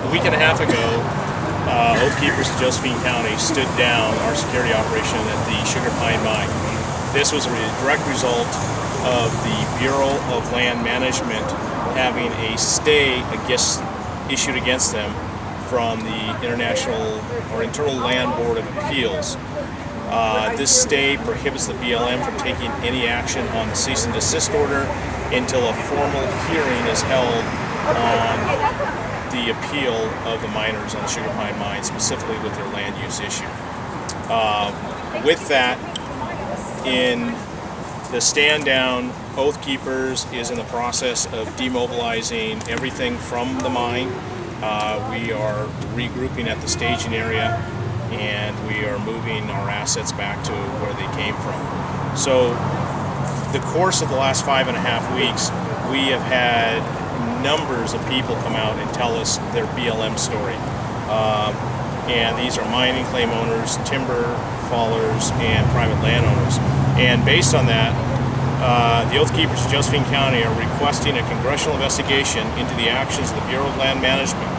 A week and a half ago, Oath Keepers of Josephine County stood down our security operation at the Sugar Pine Mine. This was a direct result of the Bureau of Land Management having a stay issued against them from the Internal Land Board of Appeals. This stay prohibits the BLM from taking any action on the cease and desist order until a formal hearing is held on the appeal of the miners on the Sugar Pine Mine, specifically with their land use issue. With that, in the stand down, Oath Keepers is in the process of demobilizing everything from the mine. We are regrouping at the staging area, and we are moving our assets back to where they came from. So the course of the last 5.5 weeks, we have had numbers of people come out and tell us their BLM story. And these are mining claim owners, timber fallers, and private landowners. And based on that, the Oath Keepers of Josephine County are requesting a congressional investigation into the actions of the Bureau of Land Management.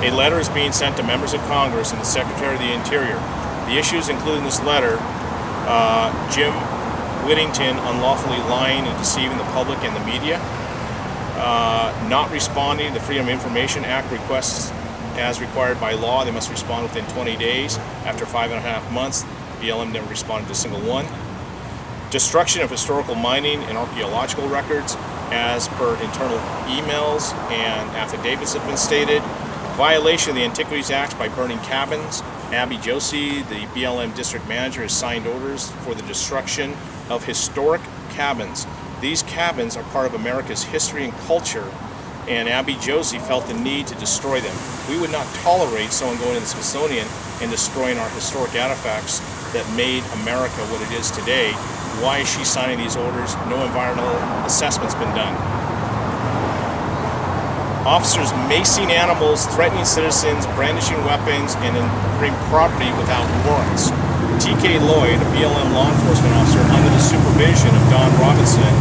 A letter is being sent to members of Congress and the Secretary of the Interior. The issues include in this letter Jim Whittington unlawfully lying and deceiving the public and the media, not responding to the Freedom of Information Act requests as required by law. They must respond within 20 days. After 5.5 months, BLM never responded to a single one. Destruction of historical mining and archaeological records as per internal emails and affidavits have been stated. Violation of the Antiquities Act by burning cabins. Abby Josie, the BLM district manager, has signed orders for the destruction of historic cabins. These cabins are part of America's history and culture, and Abby Josie felt the need to destroy them. We would not tolerate someone going to the Smithsonian and destroying our historic artifacts that made America what it is today. Why is she signing these orders? No environmental assessment's been done. Officers macing animals, threatening citizens, brandishing weapons, and entering property without warrants. T.K. Lloyd, a BLM law enforcement officer under the supervision of Don Robinson,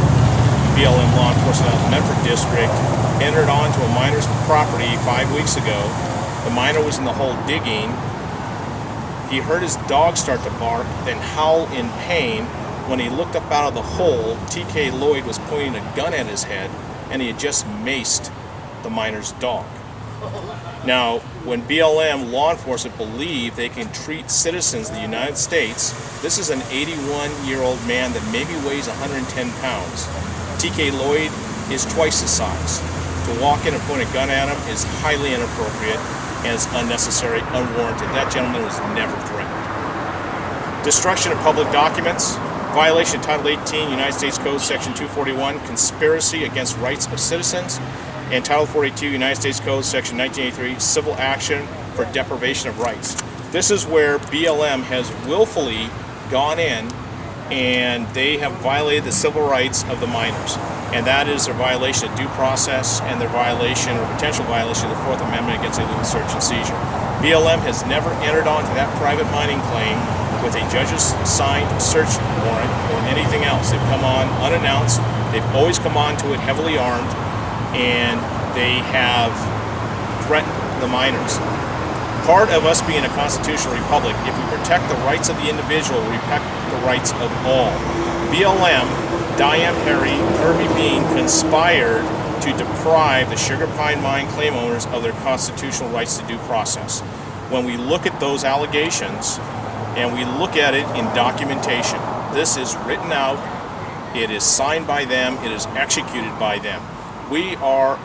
BLM law enforcement out of the Medford District, entered onto a miner's property 5 weeks ago. The miner was in the hole digging. He heard his dog start to bark, then howl in pain. When he looked up out of the hole, T.K. Lloyd was pointing a gun at his head, and he had just maced the miner's dog. Now, when BLM law enforcement believe they can treat citizens of the United States, this is an 81-year-old man that maybe weighs 110 pounds. T.K. Lloyd is twice his size. To walk in and point a gun at him is highly inappropriate and is unnecessary, unwarranted. That gentleman was never threatened. Destruction of public documents. Violation of Title 18, United States Code, Section 241, conspiracy against rights of citizens, and Title 42, United States Code, Section 1983, civil action for deprivation of rights. This is where BLM has willfully gone in and they have violated the civil rights of the miners. And that is their violation of due process and their violation or potential violation of the Fourth Amendment against illegal search and seizure. BLM has never entered onto that private mining claim with a judge's signed search warrant or anything else. They've come on unannounced. They've always come on to it heavily armed, and they have threatened the miners. Part of us being a constitutional republic, if we protect the rights of the individual, we protect the rights of all. BLM, Diane Perry, Kirby Bean conspired to deprive the Sugar Pine Mine claim owners of their constitutional rights to due process. When we look at those allegations, and we look at it in documentation, this is written out, it is signed by them, it is executed by them. We are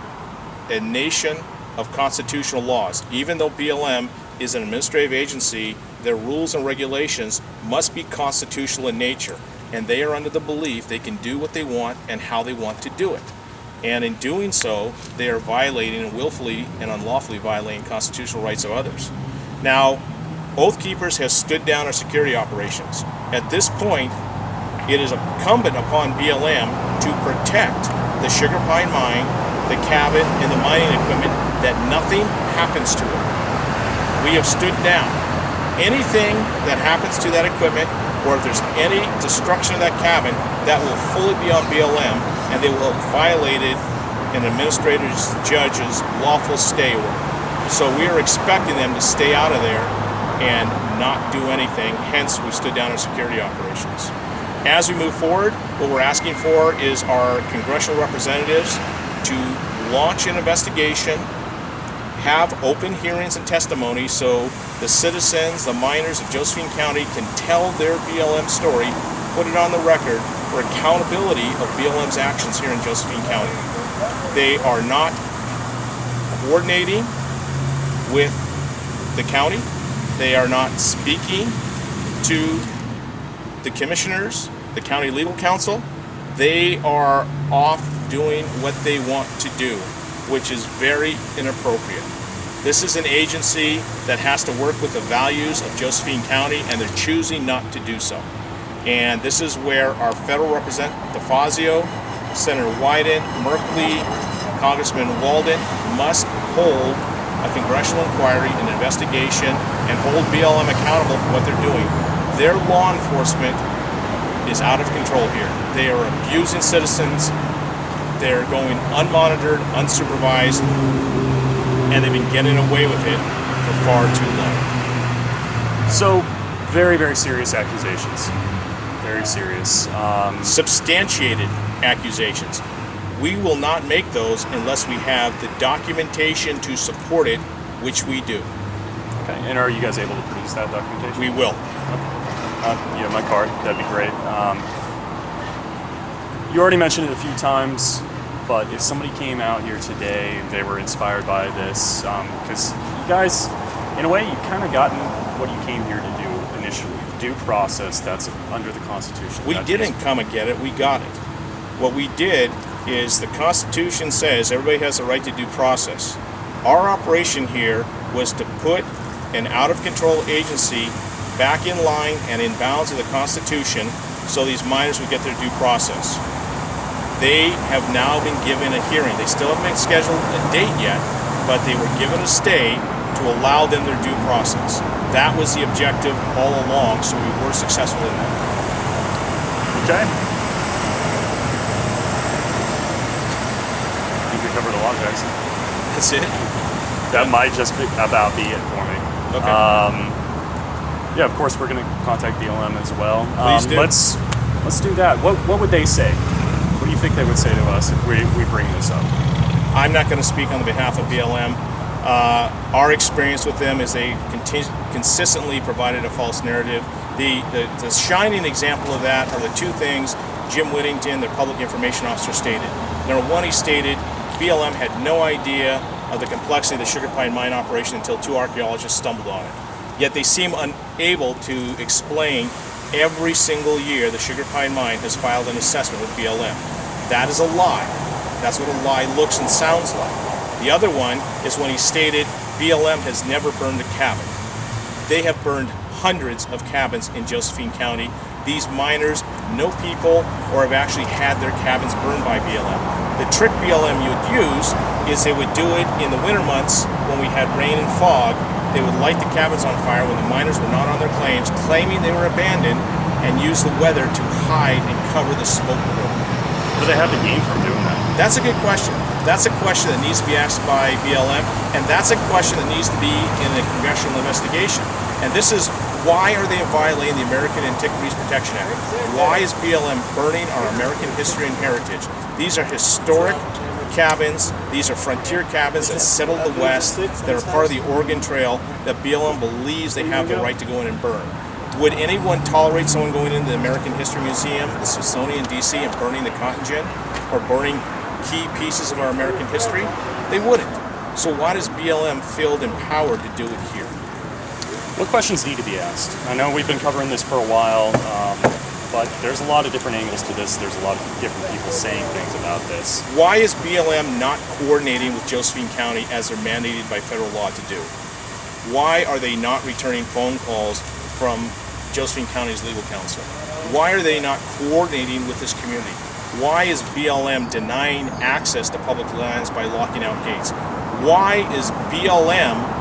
a nation of constitutional laws. Even though BLM is an administrative agency, their rules and regulations must be constitutional in nature, and they are under the belief they can do what they want and how they want to do it. And in doing so, they are violating and willfully and unlawfully violating constitutional rights of others. Now, Oath Keepers has stood down our security operations. At this point, it is incumbent upon BLM to protect the Sugar Pine Mine, the cabin, and the mining equipment, that nothing happens to it. We have stood down. Anything that happens to that equipment, or if there's any destruction of that cabin, that will fully be on BLM, and they will have violated an administrator's judge's lawful stay order. So we are expecting them to stay out of there and not do anything. Hence, we stood down our security operations. As we move forward, what we're asking for is our congressional representatives to launch an investigation, have open hearings and testimony so the citizens, the miners of Josephine County can tell their BLM story, put it on the record for accountability of BLM's actions here in Josephine County. They are not coordinating with the county. They are not speaking to the commissioners, the county legal counsel. They are off doing what they want to do, which is very inappropriate. This is an agency that has to work with the values of Josephine County, and they're choosing not to do so. And this is where our federal representative, DeFazio, Senator Wyden, Merkley, Congressman Walden must hold a congressional inquiry and investigation and hold BLM accountable for what they're doing. Their law enforcement is out of control here. They are abusing citizens. They're going unmonitored, unsupervised, and they've been getting away with it for far too long. So, very, very serious accusations. Very serious. Substantiated accusations. We will not make those unless we have the documentation to support it, which we do. Okay, and are you guys able to produce that documentation? We will. You have my card, that'd be great. You already mentioned it a few times, but if somebody came out here today and they were inspired by this, because you guys, in a way, you've kind of gotten what you came here to do initially, the due process that's under the Constitution. We didn't come and get it, we got it. What we did is the Constitution says everybody has a right to due process. Our operation here was to put an out-of-control agency back in line and in bounds of the Constitution so these miners would get their due process. They have now been given a hearing. They still haven't been scheduled a date yet, but they were given a stay to allow them their due process. That was the objective all along, so we were successful in that. Okay. I think we covered a lot, guys. That's it? That might just about be it for me. Okay. Yeah, of course, we're going to contact BLM as well. Please do. Let's do that. What would they say? What do you think they would say to us if we bring this up? I'm not going to speak on behalf of BLM. Our experience with them is they consistently provided a false narrative. The shining example of that are the two things Jim Whittington, their public information officer, stated. Number one, he stated BLM had no idea of the complexity of the Sugar Pine mine operation until two archaeologists stumbled on it. Yet they seem unable to explain every single year the Sugar Pine mine has filed an assessment with BLM. That is a lie. That's what a lie looks and sounds like. The other one is when he stated BLM has never burned a cabin. They have burned hundreds of cabins in Josephine County. These miners know people or have actually had their cabins burned by BLM. The trick BLM would use is they would do it in the winter months when we had rain and fog. They would light the cabins on fire when the miners were not on their claims, claiming they were abandoned, and use the weather to hide and cover the smoke port. What do they have to gain from doing that? That's a good question. That's a question that needs to be asked by BLM, and that's a question that needs to be in a congressional investigation. And this is, why are they violating the American Antiquities Protection Act? Why is BLM burning our American history and heritage? These are historic cabins. These are frontier cabins that settled the West, that are part of the Oregon Trail, that BLM believes they have the right to go in and burn. Would anyone tolerate someone going into the American History Museum, the Smithsonian, D.C., and burning the cotton gin, or burning key pieces of our American history? They wouldn't. So why does BLM feel empowered to do it here? What questions need to be asked? I know we've been covering this for a while, but there's a lot of different angles to this. There's a lot of different people saying things about this. Why is BLM not coordinating with Josephine County as they're mandated by federal law to do? Why are they not returning phone calls from Josephine County's legal counsel? Why are they not coordinating with this community? Why is BLM denying access to public lands by locking out gates? Why is BLM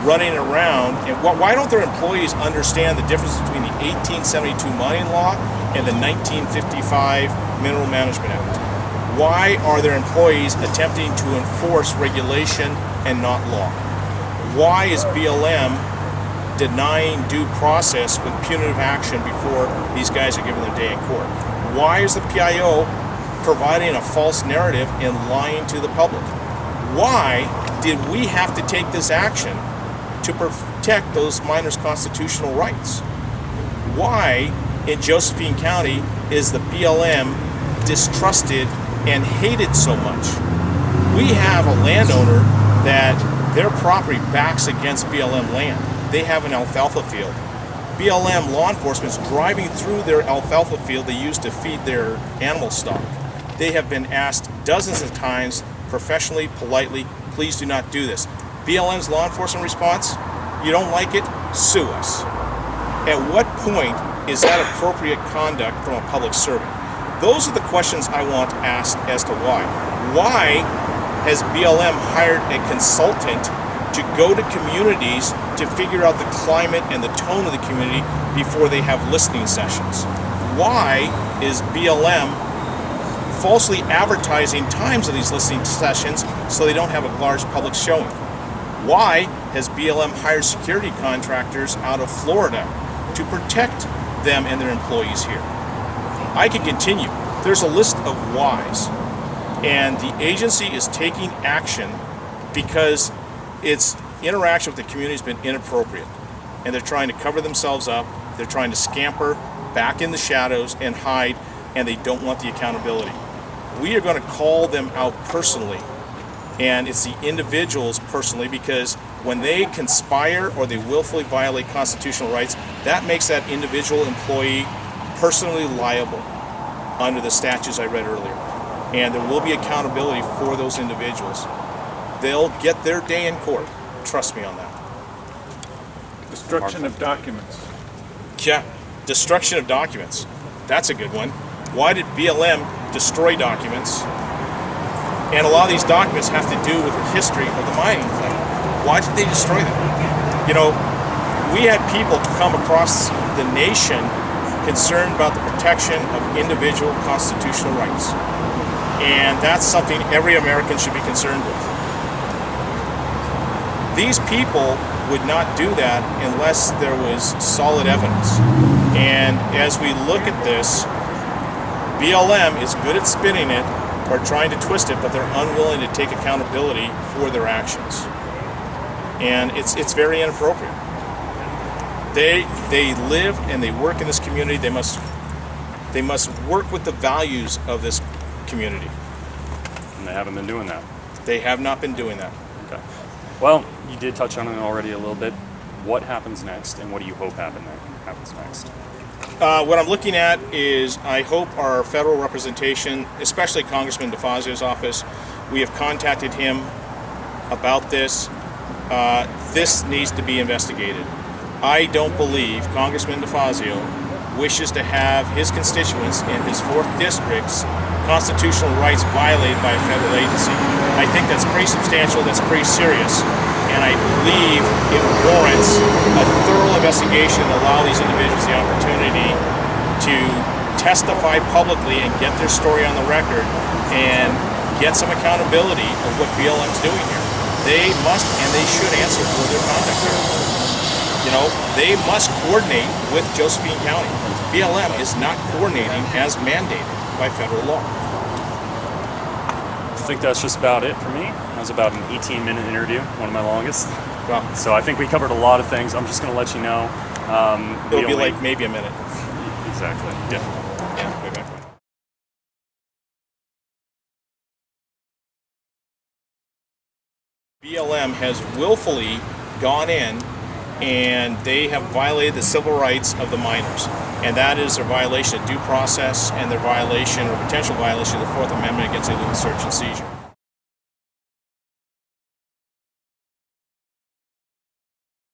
running around, and why don't their employees understand the difference between the 1872 mining law and the 1955 Mineral Management Act? Why are their employees attempting to enforce regulation and not law? Why is BLM denying due process with punitive action before these guys are given their day in court? Why is the PIO providing a false narrative and lying to the public? Why did we have to take this action to protect those miners' constitutional rights? Why in Josephine County is the BLM distrusted and hated so much? We have a landowner that their property backs against BLM land. They have an alfalfa field. BLM law enforcement is driving through their alfalfa field they use to feed their animal stock. They have been asked dozens of times, professionally, politely, please do not do this. BLM's law enforcement response, you don't like it, sue us. At what point is that appropriate conduct from a public servant? Those are the questions I want asked as to why. Why has BLM hired a consultant to go to communities to figure out the climate and the tone of the community before they have listening sessions? Why is BLM falsely advertising times of these listening sessions so they don't have a large public showing? Why has BLM hired security contractors out of Florida to protect them and their employees here? I can continue. There's a list of whys, and the agency is taking action because its interaction with the community has been inappropriate, and they're trying to cover themselves up. They're trying to scamper back in the shadows and hide, and they don't want the accountability. We are going to call them out personally, and it's the individuals personally, because when they conspire or they willfully violate constitutional rights, that makes that individual employee personally liable under the statutes I read earlier. And there will be accountability for those individuals. They'll get their day in court. Trust me on that. Destruction of documents. Yeah, destruction of documents. That's a good one. Why did BLM destroy documents? And a lot of these documents have to do with the history of the mining thing. Why did they destroy them? You know, we had people come across the nation concerned about the protection of individual constitutional rights. And that's something every American should be concerned with. These people would not do that unless there was solid evidence. And as we look at this, BLM is good at spinning it or trying to twist it, but they're unwilling to take accountability for their actions. And it's very inappropriate. They live and they work in this community. They must work with the values of this community. And they haven't been doing that. They have not been doing that. Okay. Well, you did touch on it already a little bit. What happens next, and what do you hope happens next? What I'm looking at is I hope our federal representation, especially Congressman DeFazio's office, we have contacted him about this. This needs to be investigated. I don't believe Congressman DeFazio wishes to have his constituents in his 4th district's constitutional rights violated by a federal agency. I think that's pretty substantial, that's pretty serious, and I believe it warrants a thorough investigation and allow these individuals the opportunity to testify publicly and get their story on the record and get some accountability of what BLM's doing here. They must and they should answer for their conduct here. You know, they must coordinate with Josephine County. BLM is not coordinating as mandated by federal law. I think that's just about it for me. That was about an 18-minute interview, one of my longest. Well, So I think we covered a lot of things. I'm just going to let you know. it'll be like maybe a minute. Exactly. Yeah, way back when. BLM has willfully gone in and they have violated the civil rights of the miners. And that is their violation of due process and their violation or potential violation of the 4th Amendment against illegal search and seizure.